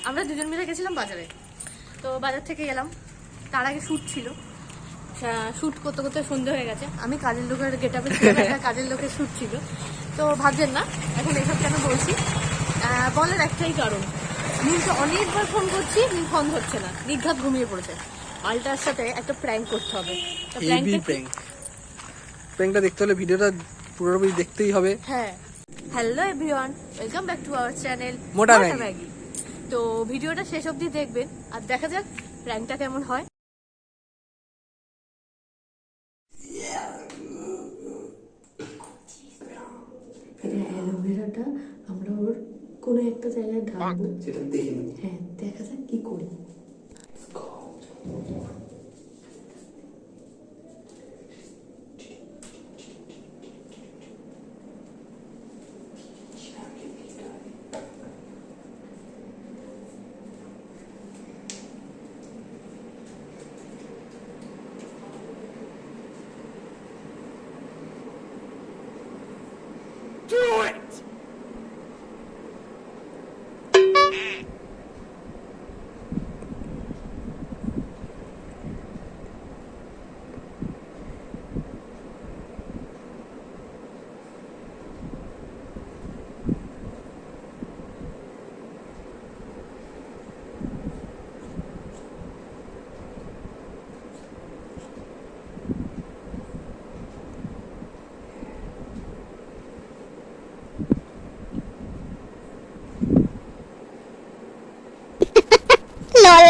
আমরা দুজন মিলে গেছিলাম বাজারে। তো বাজার থেকে এলাম, তার আগে শ্যুট ছিল। শ্যুট করতে করতে সন্ধে হয়ে গেছে। আমি কাজের লোকের গেটআপে ছিলাম, একটা কাজের লোকের শ্যুট ছিল। তো ভাবছেন না এখন এসব কেন বলছি, বলার একটাই কারণ, নীলকে অনেকবার ফোন করছি, নীল ফোন হচ্ছে না, নির্ঘাত ঘুমিয়ে পড়েছে। আলটার সাথে একটা প্র্যাঙ্ক করতে হবে। প্র্যাঙ্কটা দেখতে হলে ভিডিওটা পুরোপুরি দেখতেই হবে। হ্যাঁ, hello everyone, welcome back to our channel মোটা ম্যাগি। তো ভিডিওটা শেষ অবধি দেখবেন আর দেখা যাক প্র্যাঙ্কটা কেমন হয়। অ্যালোভেরাটা আমরা ওর কোনো একটা জায়গায় ঢালবো, সেটা দেখে নিই। হ্যাঁ, দেখা যাক কি করি। Do it! LOL.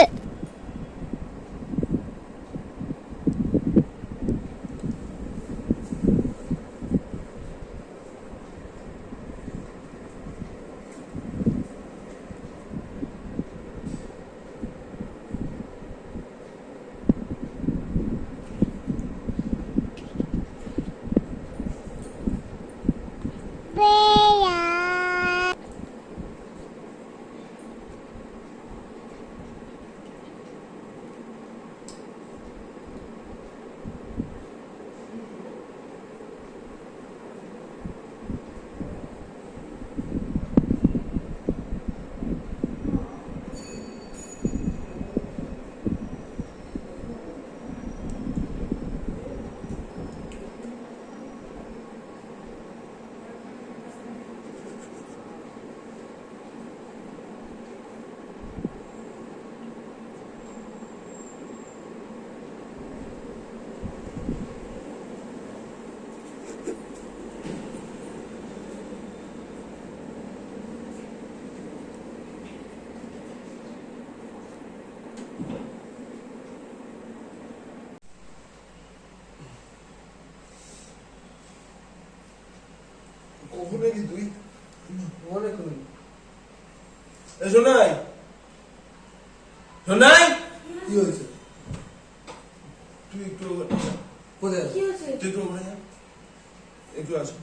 কখন নাকি তুই অনেকক্ষণ শোনাই শোনাই কি হয়েছে? তুই একটু কোথায় কি হয়েছে? তুই একটু ওখানে যা, একটু আসো।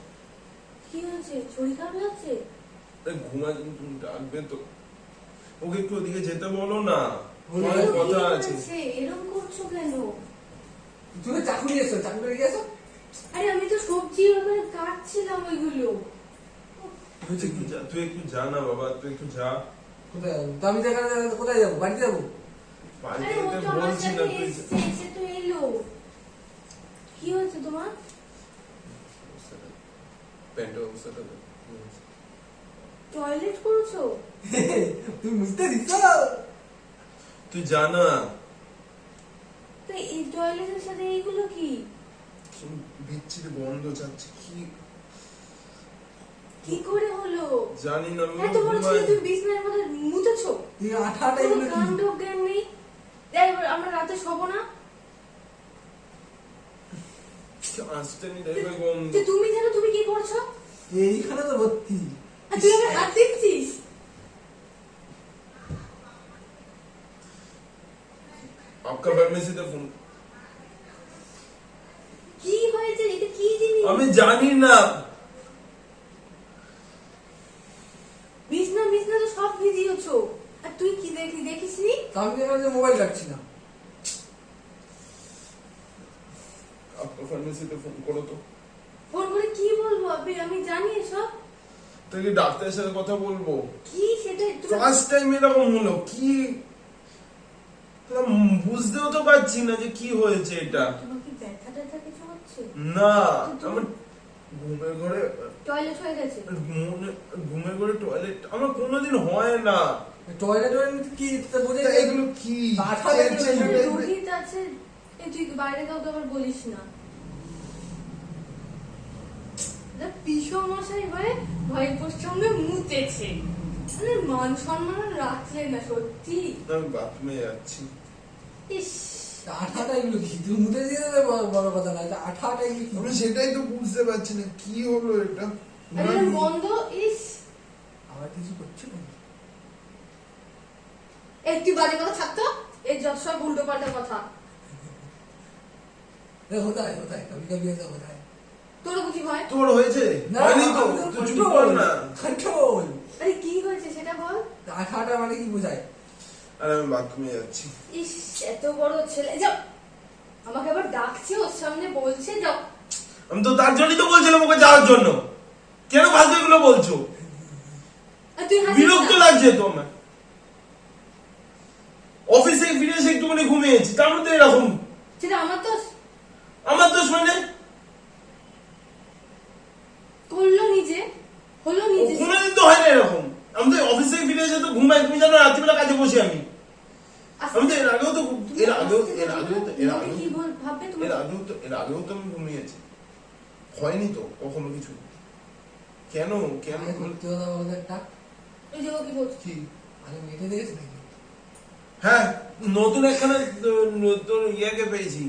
কি হয়েছে? শরীর খারাপ লাগছে? ঘুমা, কিন্তু ডাকবে তো, ওকে একটু ওদিকে যেতে বলো না, অনেক কথা আছে। এরকম করছো কেন? তুমি চাকু নিয়ে এসো, চাকু নিয়ে গেছো? আরে আমি তো সবজি ওখানে কাটছিলাম ওইগুলো। তুই একটু যা না বাবা, তুই একটু যা। কোথায় যাবো? তো আমি কোথায় যাবো? বাড়িতে যাবো? বাড়িতে আরে ও যেতে তো আমার বলছি না, সাথে তুই এসছে, এসে তো এলো। কি হয়েছে তোমার? প্যান্টের অবস্থাটা দেখ। টয়লেট করেছো? তুমি বুঝতে দিচ্ছ? তুই যা না। তো এই টয়লেটের সাথে এইগুলো কি? বিচ্ছিরি বন্ধ যাচ্ছে, কি করে হলো? জানি না। আমি এত বড় ছেলে তুমি বিছানার মধ্যে মুতেছো? এই আঠাটা কোনো এগুলো কি? কাণ্ড জ্ঞান নেই। দেখ এবার আমরা রাতে শোবো না। আসতে নি দেখবে বন্ধ। তো তুমি জানো তুমি কি করছো? এইখানে তো ভর্তি। আর তুই আমার হাত দিচ্ছিস? आपका ফার্মেসিতে ফোন। কি হয়েছে? এটা কি জিনিস? আমি জানি না। বিছনা বিছনা তো সব ভিজিয়েছো। আর তুই কি দেখিসনি? আমি এখানে মোবাইল রাখছি না। आपका ফার্মেসিতে ফোন করো তো। ফোন করে কি বলবো? আমি জানি এসব। তুই কি ডাক্তারের সাথে কথা বলবো? কি সেটা তুমি ফার্স্ট টাইম এরকম হলো কি বুঝতেও তো পারছি না যে কি হয়েছে এটা। তোমার কি ব্যথা ট্যাথা কিছু হচ্ছে? না আমার ঘুমের ঘরে টয়লেট হয়ে গেছে? ঘুমের ঘরে টয়লেট আমার কোনোদিন হয় না। টয়লেট কি তা বোঝা তা যায়? এগুলো কি কাঁথা চেয়েছে? দেখলে রোহিত আছে, এই তুই বাইরে কাউকে আবার বলিস না। পিসো মশাই হয়ে ভাইপোর সঙ্গে মুতেছে, মানে মান সম্মান রাখলে না সত্যি। আমি বাথরুমে যাচ্ছি। ইস, আঠাটা এগুলো কি তুই মুতে দিয়ে দেবে বড় কথা না, এটা আঠাটা এগুলো কি? আমি সেটাই তো বুঝতে পারছি না কি হলো এটা। একদম বন্ধ। ইস, আবার কিছু করছো না? এই তুই বাজে কথা ছাড়তো, এই যত সব উল্টো পাল্টা কথা। কোথায় কোথায় কবি কবি আছে কোথায়? তোর বুঝি ভয়? তোর হয়েছে? না হয়নি তো, তুই চুপ কর না। কন্ট্রোল। আরে কি হয়েছে সেটা বল। আঠাটা মানে কি বোঝায়? আর আমি বাথরুমে যাচ্ছি। ইস, এত বড় ছেলে, যাও। আমাকে আবার ডাকছে, ওর সামনে বলছে যাও। আমি তো তার জন্যই তো বলছিলাম ওকে যাওয়ার জন্য। কেন ফালতু এগুলো বলছো? আর তুই হাসিস বিরক্ত না? লাগছে তো আমার। অফিসে ফিরে এসে একটুখানি ঘুমিয়েছি, তার মধ্যে এরকম। সেটা আমার তো আমার তো শুনে করলো নিজে, হলো নিজে। কোনোদিন তো হয় না এরকম। আমি তো অফিসে ফিরে এসে তো ঘুমাই, তুমি জানো রাত্রিবেলা কাজে বসে আমি। আমি তো এর আগেও তো আমি ঘুমিয়েছি। হয়নি তো কখনো কিছু। কেন কেন আগে করতে হতো ওদের ডাক। এই যে ও কি বলছে? কি? আগে মেটে দেখেছে নাকি? হ্যাঁ, নতুন একখানে নতুন ইয়াকে পেয়েছি,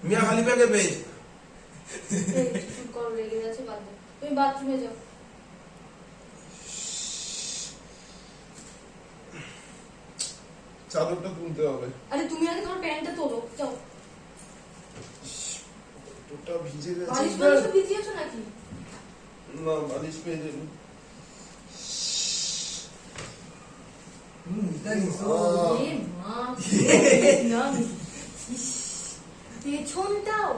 মিয়া খালিফাকে পেয়েছি। এই, চুপ করো, রেগে যাচ্ছে, বাদ দে। তুমি বাথরুমে যাও। চাদরটা তুলতে হবে। আরে তুমি আগে তোমার প্যান্টটা তোলো, যাও। ওটা ভিজে বালিশ গেছে। বালিশ ভিজিয়েছো নাকি? না, বালিশ পেয়ে যাবি। এটা নিছো? এ মা, না, ইস, পেছনটাও।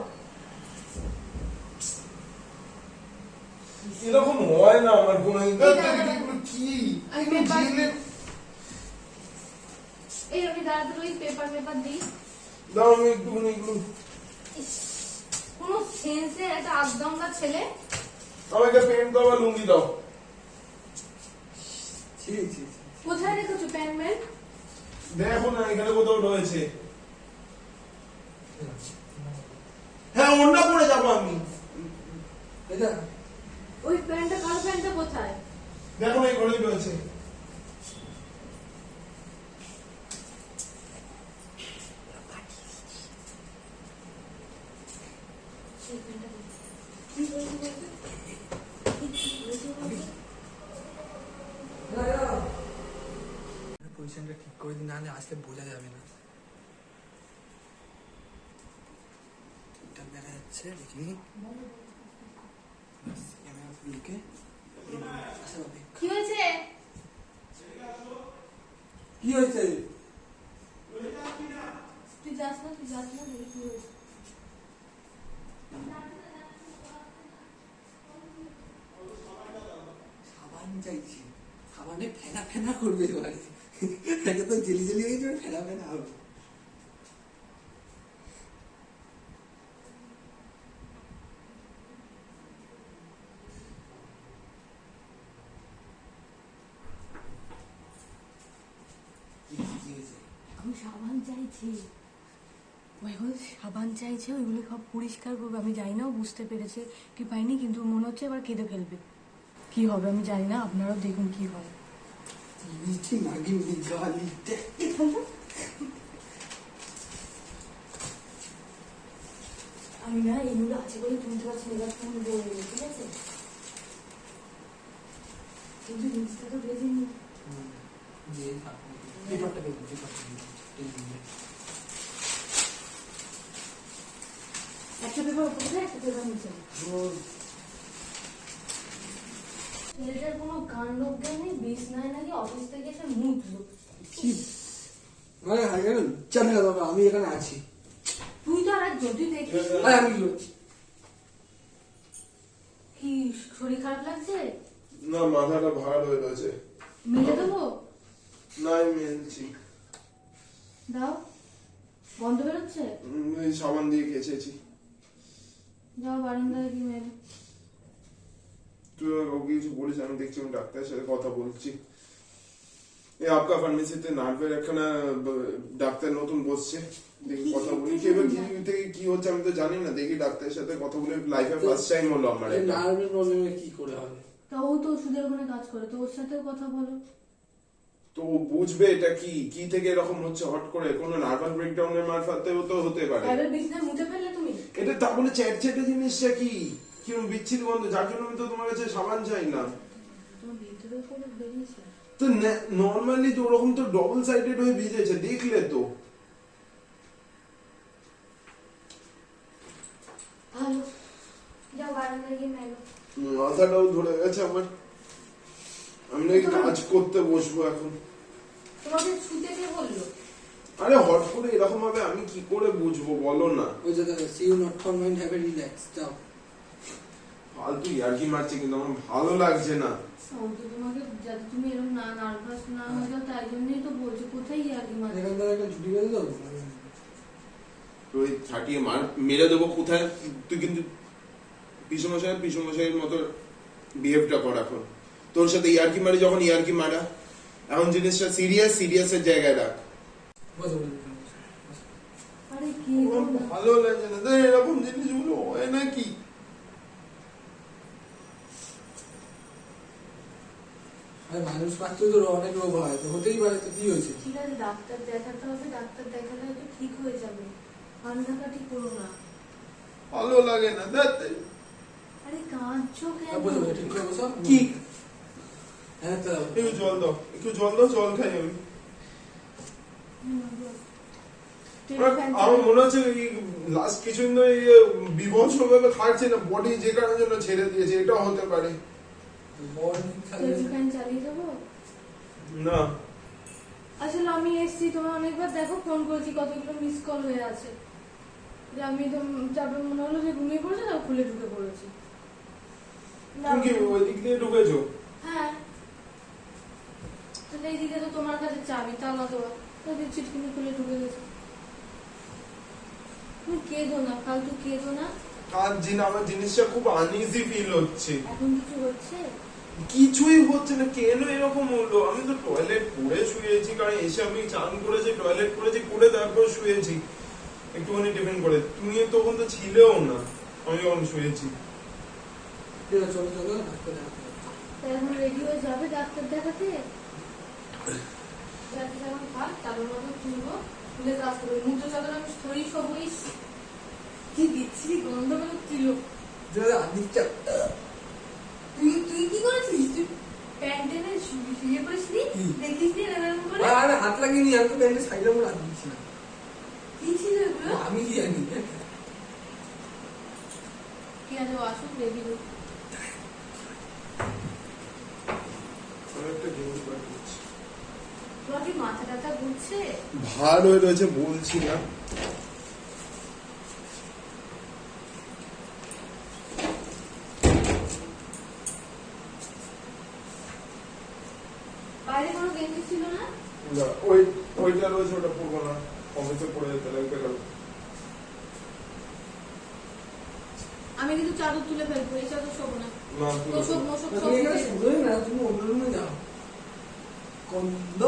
এরকম হয় না আমার কোনো কি আমি পেপার- এই আমি দাঁড়াতে রই, পেপার দিই। দাও আমি একটুখানি এগুলো। ইস, কোনো সেন্সে একটা আধদমকা ছেলে। আমাকে পেন দাও আর লুঙ্গি দাও। ছি ছি ছি। কোথায় রেখেছো প্যান্ট ম্যান? দেখো না এখানে কোথাও রয়েছে। হ্যাঁ, অন্য পরে যাবো আমি। এটা ওই প্যান্টটা, কালো প্যান্টটা কোথায়? দেখো না এই ঘরেই রয়েছে। এই প্যান্টটা কোথায়? কি হয়েছে বলতো? কি হয়েছে বলতো? পজিশনটা ঠিক করে দিন, নাহলে আসলে বোঝা যাবে না। ঠিকঠাক দেখা যাচ্ছে দেখি। ব্যাস, ক্যামেরা লুকে আচ্ছা বাবা, কি হয়েছে? কি হয়েছে? তুই যাস না, দেখি কি হয়েছে। সাবান চাইছি, সাবানে ফেনা ফেনা করবে এবারে। একে তো জেলি জেলি হয়ে যাবে, ফেনা ফেনা হবে। কি হয়েছে? আমি সাবান চাইছি, সাবান চাইছে, ওইগুলো সব পরিষ্কার করবে। আমি জানি না ও বুঝতে পেরেছে কি পাইনি, কিন্তু মনে হচ্ছে এবার কেঁদে ফেলবে। কি হবে আমি জানি না, আপনারাও দেখুন কি হয়। মিঠি নাগিন গালিতে আমি না এগুলো আছে বলে তুলতে পারছি না, এবার তুমি বলবে, ঠিক আছে? কিন্তু জিনিসটা তো বেঁধে নি। পেপারটা দেখুন, পেপারটা একটা পেপার উপরে, একটা পেপার নিচে। ছেলেটার কোনো কাণ্ড জ্ঞান নেই, বিছনায় নাকি অফিস থেকে এসে মুতলো। কি মানে চান না বাবা, আমি এখানে আছি। তুই তো আর যদি দেখিস আরে আমি কি শরীর খারাপ লাগছে, না, মাথাটা ভার হয়ে রয়েছে। মেলে দেবো? সাবান দিয়ে কেচেছি। যাও বারান্দায় কি মেরে। তুই ওকে কিছু বলিস? আমি দেখছি আমি ডাক্তারের সাথে কথা বলছি। এই आपका ফার্মেসিতে নার্ভের একখানা ডাক্তার নতুন বসছে, দেখি কথা বলি। কি এবার কি থেকে কি হচ্ছে আমি তো জানি না, দেখি ডাক্তারের সাথে কথা বলে। লাইফে ফার্স্ট টাইম হলো আমার এটা। নার্ভের প্রবলেমে কি করে হবে? তা ও তো ওষুধের ওখানে কাজ করে, তো ওর সাথেও কথা বলো। তো ও বুঝবে এটা কি কি থেকে এরকম হচ্ছে হট করে, কোনো নার্ভাস ব্রেকডাউনের মারফতেও তো হতে পারে। এবার বিছনায় মুতে ফেললে তুমি। এটা তা বলে চ্যাটচ্যাটে জিনিসটা কি কিরকম বিচ্ছিরি গন্ধ, যার জন্য আমি তো তোমার কাছে সাবান চাইলাম। তোমার ভিতরে করে বেরিয়েছে। তো নরমালি তো ওরকম তো ডবল সাইডেড হয়ে ভিজেছে, দেখলে তো। ভালো, যাও বারান্দায় গিয়ে মেলো। মাথাটাও ধরে গেছে আমার, আমি নাকি কাজ করতে বসবো এখন। তোমাকে শুতে কে বললো? আরে হট করে এরকম হবে আমি কি করে বুঝবো বলো না। ওই যে দেখো, see you not for mind, have a relax, যাও। ফালতু ইয়ার্কি মারছে কিন্তু আমার ভালো লাগছে না। ও তো তোমাকে যাতে তুমি এরকম না নার্ভাস না হয়ে যাও তাই জন্যই তো বলছি, কোথায় ইয়ার্কি মারছে। এখান থেকে একটা ছুটি বেঁধে দাও। তুই ছাটিয়ে মার মেরে দেবো কোথায়। তুই কিন্তু পিসমশাইয়ের মতো বিহেভটা কর এখন। তোর সাথে ইয়ার্কি মারি যখন ইয়ার্কি মারা, এখন জিনিসটা সিরিয়াসের জায়গায় রাখ। বসো বসো। আরে কি আমার ভালো লাগে না এরকম জিনিসগুলো হয় নাকি। আরে মানুষ মাত্রই তো অনেক রোগ হয়, তো হতেই পারে, তো কি হয়েছে? ঠিক আছে, ডাক্তার দেখাতে হবে, ডাক্তার দেখালে হয়তো ঠিক হয়ে যাবে। কান্নাকাটি করো না। ভালো লাগে না দাঁড়াতে। আরে কাঁদছো কেন? বসো বসো, ঠিক করে বসো। কি হ্যাঁ তো একটু জল দাও, জল খাই আমি। আমার মনে হচ্ছে লাস্ট কিছুদিন ধরে বিভৎস ভাবে খাচ্ছে না, বডি যে কারণের জন্য ছেড়ে দিয়েছে, এটাও হতে পারে। ফ্যান চালিয়ে দেবো? না আসলে আমি এসছি, তোমার অনেকবার দেখো ফোন করেছি, কতগুলো মিস কল হয়ে আছে, যে আমি তো তারপর মনে হলো যে ঘুমিয়ে পড়েছে, তাও খুলে ঢুকে পড়েছি। তুমি কি ওই দিক দিয়ে ঢুকেছো? হ্যাঁ, তাহলে এইদিকে তো তোমার কাছে চাবি, তালা দেওয়া, তাদের চিটকিনি খুলে ঢুকে গেছে। তুমি কেঁদো না, ফালতু কেঁদো না। কাঁদছি না, আমার জিনিসটা খুব আনইজি ফিল হচ্ছে। এখন কিছু হচ্ছে? কিছুই হচ্ছে না, কেন এরকম হলো? আমি তো টয়লেট করে শুয়েছি, কারণ এসে আমি চান করেছি, টয়লেট করেছি, করে তারপর শুয়েছি একটুখানি টিফিন করে। তুমি তখন তো ছিলেও না, আমি যখন শুয়েছি। চলো চলো, ডাক্তার দেখাতে হবে। তা এখন রেডি হয়ে যাবে ডাক্তার দেখাতে? যাতে যখন থাক চাদর মতো তুলবো, তুলে কাজ করবো। মুখো চাদর আমি সরিয়ে সবইস কি দিচ্ছি, গন্ধ বেরো ছিল। আদিত্যা, তুই কি করেছিস? তুই প্যান্ট টেনে শুয়ে পড়িসনি? দেখিস নি এরকম করে? আরে হাত লাগিনি, আমি তো প্যান্টের সাইডে মনে হাত দিচ্ছি না। কি ছিল এগুলো? আমি কি জানি। ঠিক আছে, ও আসুক, রেডি হোক। আমি একটা জিনিস বার করছি। তোমার কি মাথা টাথা ঘুরছে? ভার হয়ে রয়েছে বলছি না। বাইরে কোনো গেঞ্জি ছিল না? না, ওইটা রয়েছে, ওটা পরবো না, অফিসে পড়ে যেতে লাগবে কাল। আমি কিন্তু চাদর তুলে ফেলবো, এই চাদর শোবো না। না, তোষক মোষক সব তুমি এখানে তুলে- শুধুই না, তুমি অন্য রুমে যাও। কন্দ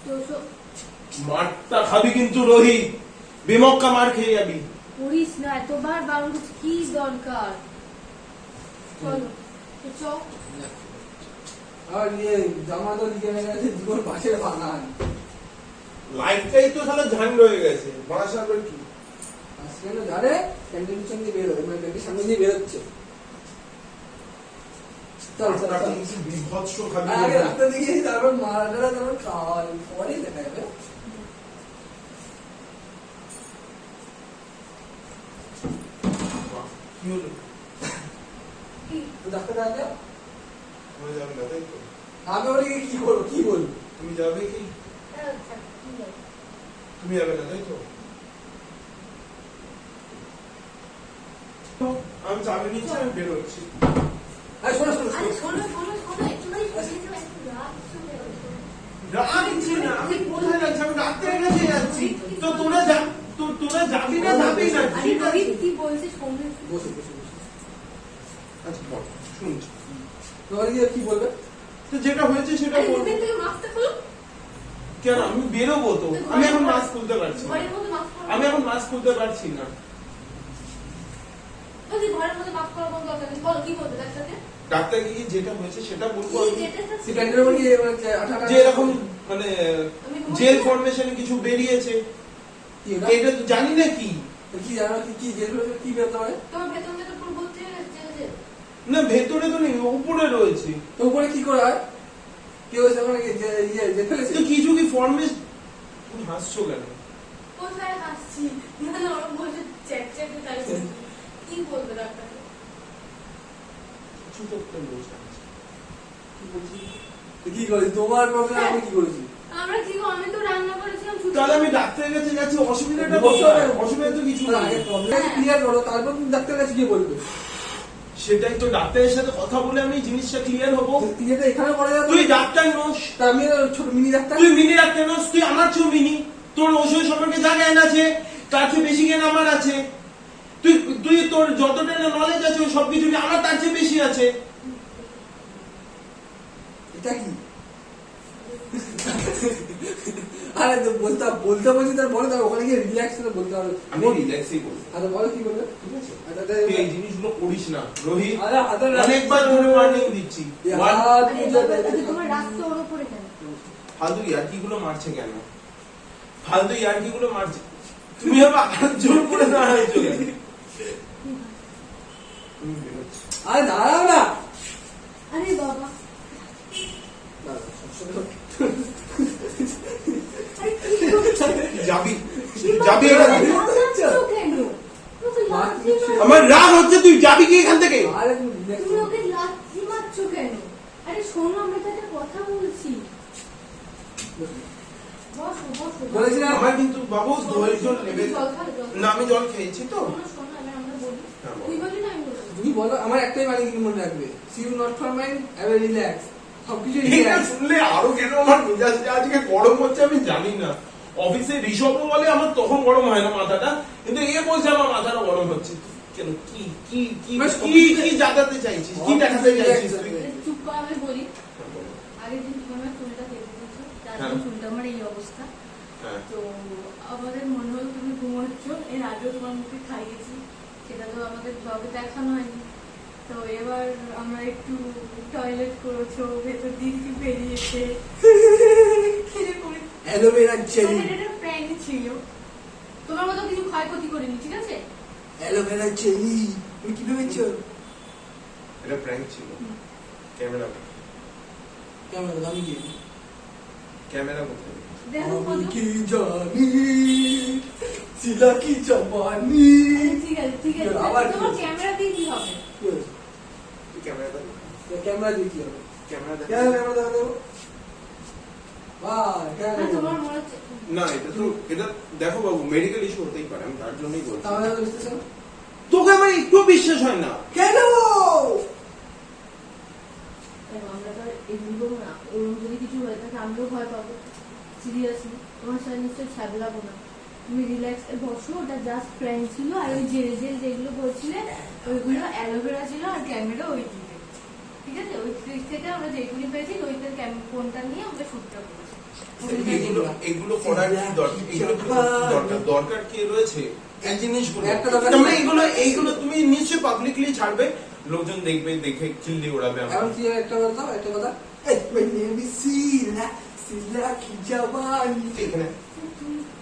তোষক মারটা খাবি কিন্তু রোহিত, বিমক্কা মার খেয়ে যাবি। করিস না, এতবার বারণ করছি, কি দরকার? চলো তো চল। আর ইয়ে জামা তো লিখে গেছে, জীবন বাসের বাগান। লাইফটাই তো সালা ঝান্ড হয়ে গেছে, বাসা আবার কি? আজকে না জানে ক্যান্টিন পিছন দিয়ে বেরোয়, মানে ক্যান্টিন সামনে দিয়ে বেরোচ্ছে। চল চল মারটা চল। কিন্তু বিভৎস খাবি। আগে রাস্তা দিকে তারপর মারাটা তারপর খাওয়া পরেই দেখা যাবে। কি হলো? কি? তো ডাক্তার দেখাতে তুমি যাবে না তাই তো? আমি ওরে কি করবো, কি বলবো? তুমি যাবে কি? তুমি যাবে না তাই তো? আমি চাবি নিচ্ছি, আমি বেরোচ্ছি। আরে শোনো শোনো আরে শোনো। শোনো শোনো শোনো, একটুখানি শুনে যাও, একটু রাগ চলে আসবে। রাখছি না, আমি কোথায় যাচ্ছি? আমি ডাক্তারের কাছে যাচ্ছি। তো তোরা যা, তোর তোরা যাবি না যাবি না আরে রোহিত কি বলছিস ফোনে? বসে বসে বসে আচ্ছা বল শুনছি তোমার গিয়ে কি বলবে? তো যেটা হয়েছে সেটা আরে বল মুখে থেকে মাস্কটা খুলো। কেন আমি বেরোবো তো আমি এখন মাস্ক খুলতে পারছি না ঘরের মধ্যে মাস্ক পরা। আমি এখন মাস্ক খুলতে পারছি না বলছি ঘরের মধ্যে মাস্ক পরা বন্ধ করতে বল কি বলবে ডাক্তারকে? ডাক্তার কি যেটা হয়েছে সেটা বলবো কি আমি যেটা সে প্যান্টের উপর গিয়ে আঠা যে এরকম মানে জেল ফরমেশনে কিছু বেরিয়েছে কি এটা? এটা তো জানি না কি কি জানো কি জেল কি বেরোতে পারে? তোমার বেতন থেকে পুরো বলতে যে না ভেতরে তো নেই উপরে রয়েছে তো উপরে কি করে হয়? কি হয়েছে ওখানে যে ফেলেছে? তো কিছু কি ফর্মে তুমি হাসছো কেন কোথায় হাসছি? না না ওরা বলছে চেক চেক তাই কি বলবে ডাক্তারকে? কিছু করতে বলছে কি বলছি? তো কি করেছি? তোমার প্রবলেম আমি কি করেছি? আমরা কি গো, আমি তো রান্না করেছিলাম ছুটি। তাহলে আমি ডাক্তারের কাছে যাচ্ছি অসুবিধাটা বসো কোথায়? না। অসুবিধা তো কিছু তাহলে নেই আগে প্রবলেম ক্লিয়ার করো, তারপর তুমি ডাক্তারের কাছে গিয়ে বলবে। সেটাই তো ডাক্তারের সাথে কথা বলে আমি জিনিসটা ক্লিয়ার হবো তুই এটা এখানে করা যাবে? তুই ডাক্তার নোস তা আমি ছোট মিনি ডাক্তার। তুই মিনি ডাক্তার নোস তুই আমার চেয়েও মিনি তোর ওষুধ সম্পর্কে যা জ্ঞান আছে তার চেয়ে বেশি জ্ঞান আমার আছে তুই তুই তোর যতটা না নলেজ আছে ওই সবকিছু নিয়ে আমার তার চেয়ে বেশি আছে এটা কি? আরে তো বলতে বলছি তার বলে তার ওখানে গিয়ে রিল্যাক্স করে বলতে হবে। আমি রিল্যাক্সই করবো আচ্ছা বলো কি বলবে? ঠিক আছে আচ্ছা, তুই এই জিনিসগুলো করিস না রোহিত আরে হাতে অনেকবার ধরে ওয়ার্নিং দিচ্ছি হাত আরে বুঝে বাবা, দে। আরে তোমার রাগ তো ওর উপরে কেন? ফালতু ইয়ার্কি গুলো মারছে কেন ফালতু ইয়ার্কি গুলো মারছে তুমি আবার জোর করে দাঁড়াইছো কেন তুমি বেরোচ্ছ। আরে দাঁড়াও না। আরে বাবা, দাঁড়াও, সবসময় আরে কি করছো? যাবি কি যাবি বাবা, এখান থেকে? রাগ লাগছো কেন? ওকে লাথি মারছো। আমার রাগ হচ্ছে তুই যাবি কি এখান থেকে আরে তুমি relax তুমি করো। ওকে লাথি মারছো কেন? আরে শোনো, আমরা তো একটা কথা বলছি। বসো বসো। বলেছি না? আমার কিন্তু বাবু ধৈর্য নেবে জল খাও, জল খাও। না আমি জল খেয়েছি তো শোনো, শোনো, আমরা বলি। হ্যাঁ, বলো। তুই বলি না আমি বলি। তুমি বলো আমার একটাই মানে কিন্তু মনে রাখবে, see you not for mind I will relax. সবকিছু এটা রিল্যাক্স। শুনলে আরো কেন আমার মেজাজটা আজকে গরম হচ্ছে আমি জানি না অফিসে ঋষভ বলে আমার তখন গরম হয় না মাথাটা কিন্তু এ বলছে আমার মাথাটা গরম হচ্ছে কেন কি কি কি বেশ, কি কি জাগাতে চাইছিস কি দেখাতে চাইছিস তুই চুপ কর, আমি বলি। আগের দিন তুমি আমার চুলটা কেটে দিয়েছো, তার হ্যাঁ। জন্য চুলটা আমার এই অবস্থা। হ্যাঁ তো আমাদের মনে হলো তুমি ঘুমাচ্ছ, এর আগেও তোমার মুখে খাইয়েছি, সেটা তো আমাদের ব্লগে দেখানো হয়নি। তো এবার আমরা একটু টয়লেট করেছো, ভেতর দিয়ে কি বেরিয়েছে। অ্যালোভেরা জেলি, এটা প্র্যাঙ্ক ছিল, তোমার মতো কিছু ক্ষয়ক্ষতি করিনি, ঠিক আছে? Aloe vera jelly. তুমি কি ভেবেছো? এটা প্র্যাঙ্ক ছিল ক্যামেরা কেমন লাগলো? আমি কি ক্যামেরা কোথায় দেখো আমি কত- কি জানি সিলা কি জবানি। আরে ঠিক আছে, ঠিক আছে। আবার কি তোমার হয়েছে? ক্যামেরা দিয়ে কি হবে? কি হয়েছে? ক্যামেরাটা ক্যামেরা দিয়ে কি হবে? ক্যামেরা কেন ক্যামেরা দেখা দেবো? বাহ, কেন না, তোমার মনে হচ্ছে না এটা তো এটা দেখো বাবু মেডিকেল ইস্যু হতেই পারে আমি তার জন্যই বলছি তাহলে তো বুঝতেছ না? তোকে আমার একটু বিশ্বাস হয় না কেন? দেখো, আমরা তো এগুলো না, ওরকম যদি কিছু হয়ে থাকে আমরাও ভয় পাবো। সিরিয়াসলি তোমার সাথে নিশ্চয়ই ছাড়লাবো না। তুমি রিল্যাক্স বসো, ওটা জাস্ট প্র্যাঙ্ক ছিল। আর ওই জেল জেল যেগুলো বলছিলে ওইগুলো অ্যালোভেরা ছিল, আর ক্যামেরা ওই দিকে, ঠিক আছে? ওই ফ্রিজ থেকে আমরা যেটুকুনি পেয়েছি ওইটার ফোনটা নিয়ে আমরা শুটটা করেছি। এগুলো এগুলো করার কি দরকার এগুলো কি দরকার কি রয়েছে এই জিনিসগুলো একটা দরকার তোমরা নেই। এইগুলো তুমি নিশ্চয়ই পাবলিকলি ছাড়বে লোকজন দেখবে দেখে চিল্লি ওড়াবে এখন আমার কি একটা কথা, একটা কথা। এই my name is সিলা, সিলা কি জবানি। তুই এখানে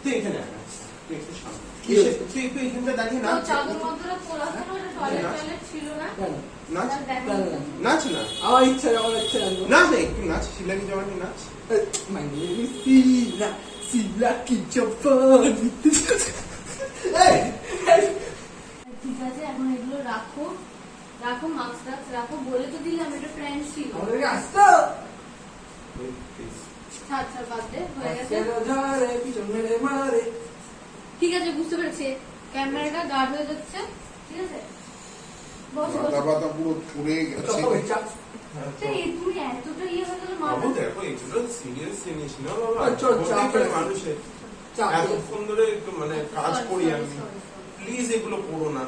তুই এখানে আয় না। তুই একটু শান্ত কি হয়েছে? তুই একটু এখানটা দাঁড়িয়ে তো নাচ চাদর মধ্যে খোলা ছিল, ওটা টয়লেট টয়লেট ছিল না। কেন? নাচ আর দেখো, না, না, নাচ না আমার ইচ্ছা, আমার ইচ্ছা জানবো। নাচ না একটু নাচ শিলাকি জমানি নাচ My name is সিলা, সিলা কি জবানি। এই, এই, ঠিক আছে, এখন এগুলো রাখো, রাখো, মাস্ক টাস্ক রাখো। বলে তো দিলাম এটা প্র্যাঙ্ক ছিল। আমাদেরকে আসতো। ছাড় ছাড়, বাদ দে, হয়ে গেছে। কেন ঝাড়ে, পিছন মেরে মারে। ঠিক আছে, বুঝতে পেরেছি। ক্যামেরাটা গার্ড হয়ে যাচ্ছে, ঠিক আছে? বসো মাথা বসো। পাতা পুরো পুড়ে গেছে হবে, চাপ। এই, তুমি এতটা ইয়ে হয়ে গেলে বাবু মাথা দেখো এগুলো সিরিয়াস জিনিস না বাবা চল, হতেই চাপ পারে আছে। মানুষের চাপ নেই। এতক্ষণ ধরে একটু মানে কাজ করি আমি, প্লিজ এগুলো করো না।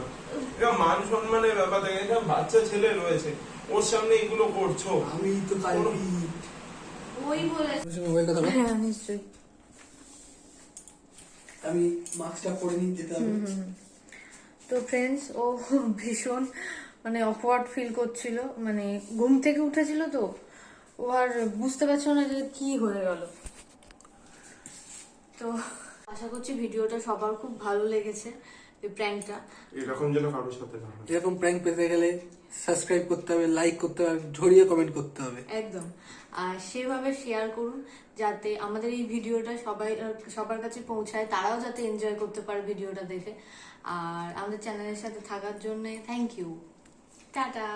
এটা মান সম্মানের ব্যাপার থাকে, এটা বাচ্চা ছেলে রয়েছে, ওর সামনে এগুলো করছো। আমি তো কালপিট। ওই বলে মোবাইলটা ধরো, হ্যাঁ নিশ্চয়ই। আমি মাস্কটা পরে নিয়ে যেতে হবে। তো ফ্রেন্ডস, ও ভীষণ মানে অকওয়ার্ড ফিল করছিল, মানে ঘুম থেকে উঠেছিল তো ও আর বুঝতে পারছিল না যে কি হয়ে গেল। তো আশা করছি ভিডিওটা সবার খুব ভালো লেগেছে, এই প্র্যাঙ্কটা। এরকম যেন কারোর সাথে না হয়। এরকম প্র্যাঙ্ক পেতে গেলে সাবস্ক্রাইব করতে হবে, লাইক করতে হবে, ঝরিয়ে কমেন্ট করতে হবে। একদম। আর সেভাবে শেয়ার করুন যাতে আমাদের এই ভিডিওটা সবার কাছে পৌঁছায়, তারাও যাতে এনজয় করতে পারে ভিডিওটা দেখে। আর আমাদের চ্যানেলের সাথে থাকার জন্য থ্যাংক ইউ, টাটা।